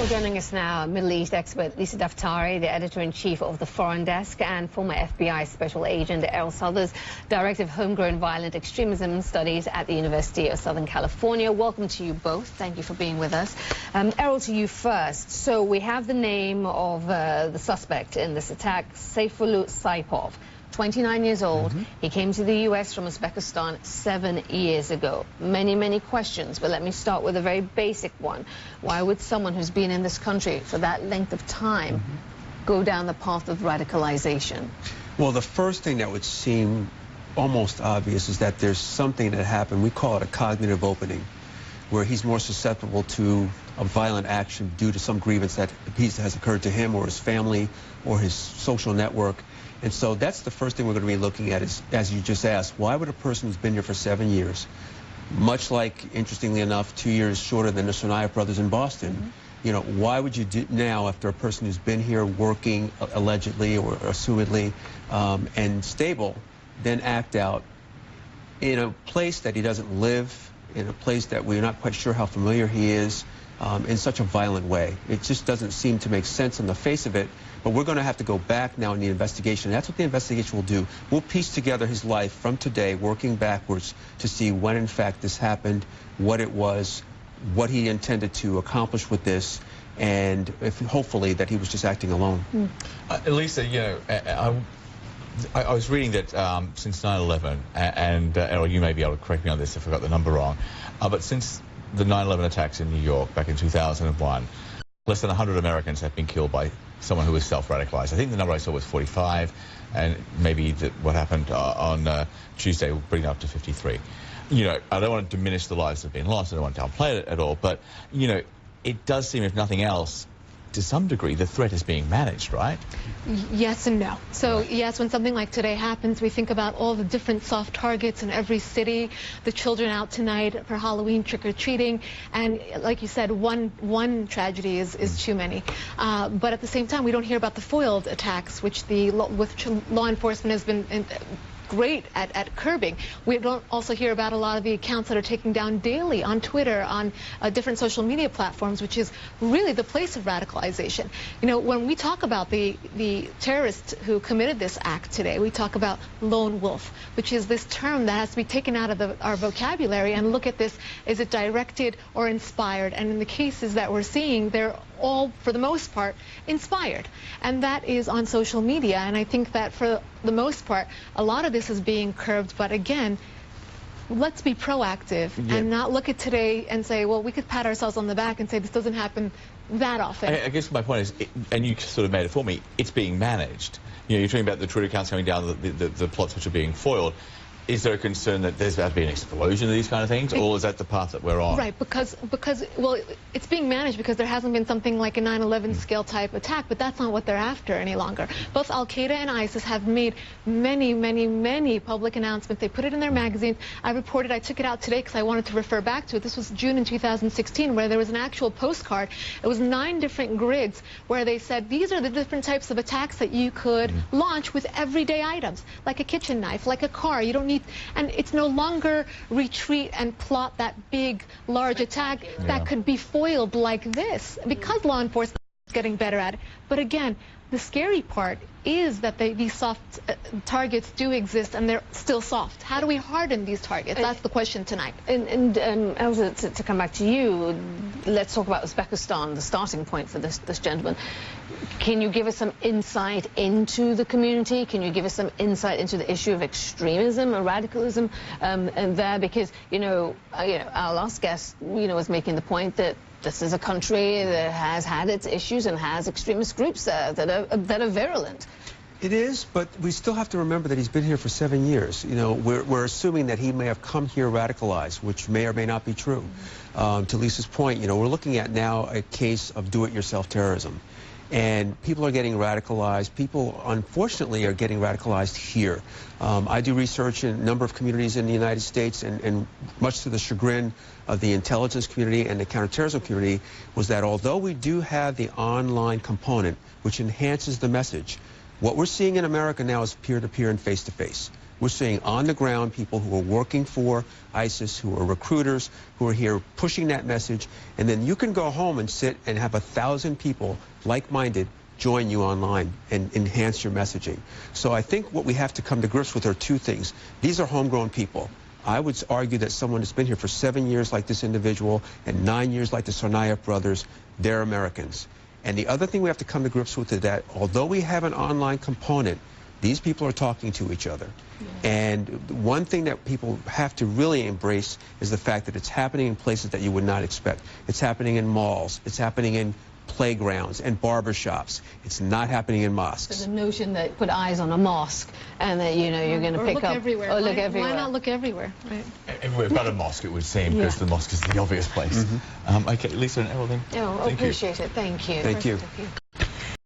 Well, joining us now, Middle East expert Lisa Daftari, the editor-in-chief of the Foreign Desk, and former FBI special agent Errol Southers, director of homegrown violent extremism studies at the University of Southern California. Welcome to you both. Thank you for being with us. Errol, to you first. So we have the name of the suspect in this attack, Sayfullah Saipov. 29 years old. He came to the U.S. from Uzbekistan 7 years ago. Many questions, but let me start with a very basic one. Why would someone who's been in this country for that length of time go down the path of radicalization? Well, the first thing that would seem almost obvious is that there's something that happened. We call it a cognitive opening, where he's more susceptible to a violent action due to some grievance that has occurred to him or his family or his social network. And so that's the first thing we're going to be looking at is, as you just asked, why would a person who's been here for 7 years, much like, interestingly enough, 2 years shorter than the Tsarnaev brothers in Boston, you know, why would you do now, after a person who's been here working allegedly or assumedly and stable, then act out in a place that he doesn't live, in a place that we're not quite sure how familiar he is, in such a violent way? It just doesn't seem to make sense on the face of it. But we're going to have to go back now in the investigation. That's what the investigation will do. We'll piece together his life from today, working backwards, to see when, in fact, this happened, what it was, what he intended to accomplish with this, and hopefully that he was just acting alone. Lisa, you know, I was reading that since 9/11, and Errol, you may be able to correct me on this if I got the number wrong, but since the 9/11 attacks in New York back in 2001, less than 100 Americans have been killed by someone who was self-radicalized. I think the number I saw was 45, and maybe what happened on Tuesday will bring it up to 53. You know, I don't want to diminish the lives that have been lost. I don't want to downplay it at all, but, you know, it does seem, if nothing else, to some degree, the threat is being managed, right? Yes and no. So yes, when something like today happens, we think about all the different soft targets in every city, the children out tonight for Halloween trick-or-treating, and like you said, one tragedy is too many. But at the same time, we don't hear about the foiled attacks, which law enforcement has been great at curbing. We don't also hear about a lot of the accounts that are taken down daily on Twitter, on different social media platforms, which is really the place of radicalization. You know, when we talk about the terrorist who committed this act today, we talk about lone wolf, which is this term that has to be taken out of our vocabulary and look at this, is it directed or inspired? And in the cases that we're seeing, they're all, for the most part, inspired. And that is on social media. And I think that for the most part, a lot of this is being curbed. But again, let's be proactive and not look at today and say, well, we could pat ourselves on the back and say this doesn't happen that often. I guess my point is, and you sort of made it for me, it's being managed. You know, you're talking about the Twitter accounts coming down, the plots which are being foiled. Is there a concern that there's about to be an explosion of these kind of things, or is that the path that we're on? Right, because well, it's being managed because there hasn't been something like a 9/11 scale type attack, but that's not what they're after any longer. Both Al-Qaeda and ISIS have made many public announcements. They put it in their magazines. I took it out today because I wanted to refer back to it. This was June in 2016, where there was an actual postcard. It was 9 different grids where they said these are the different types of attacks that you could launch with everyday items, like a kitchen knife, like a car. You don't need. And it's no longer retreat and plot that big, large attack that could be foiled like this, because law enforcement is getting better at it. But again, the scary part is that these soft targets do exist, and they're still soft. How do we harden these targets? That's the question tonight. And Elsa, to come back to you, let's talk about Uzbekistan, the starting point for this gentleman. Can you give us some insight into the community? Can you give us some insight into the issue of extremism and radicalism and there? Because, our last guest, was making the point that this is a country that has had its issues and has extremist groups there that are virulent. It is, but we still have to remember that he's been here for 7 years. You know, we're assuming that he may have come here radicalized, which may or may not be true. To Lisa's point, we're looking at now a case of do-it-yourself terrorism. And people are getting radicalized. People, unfortunately, are getting radicalized here. I do research in a number of communities in the United States, and much to the chagrin of the intelligence community and the counterterrorism community, was that although we do have the online component, which enhances the message, what we're seeing in America now is peer-to-peer and face-to-face. We're seeing on-the-ground people who are working for ISIS, who are recruiters, who are here pushing that message. And then you can go home and sit and have 1,000 people like-minded join you online and enhance your messaging. So I think what we have to come to grips with are two things. These are homegrown people. I would argue that someone that's been here for 7 years like this individual and 9 years like the Tsarnaev brothers, they're Americans. And the other thing we have to come to grips with is that although we have an online component, these people are talking to each other. And one thing that people have to really embrace is the fact that it's happening in places that you would not expect. It's happening in malls. It's happening in playgrounds and barbershops. It's not happening in mosques. So the notion that put eyes on a mosque and that, you know, you're going to pick look up... Everywhere. Or look everywhere. Why not look everywhere? Right. Everywhere but a mosque, it would seem, because the mosque is the obvious place. Okay, Lisa and Errol, then. Oh, appreciate it. Thank you. Thank you.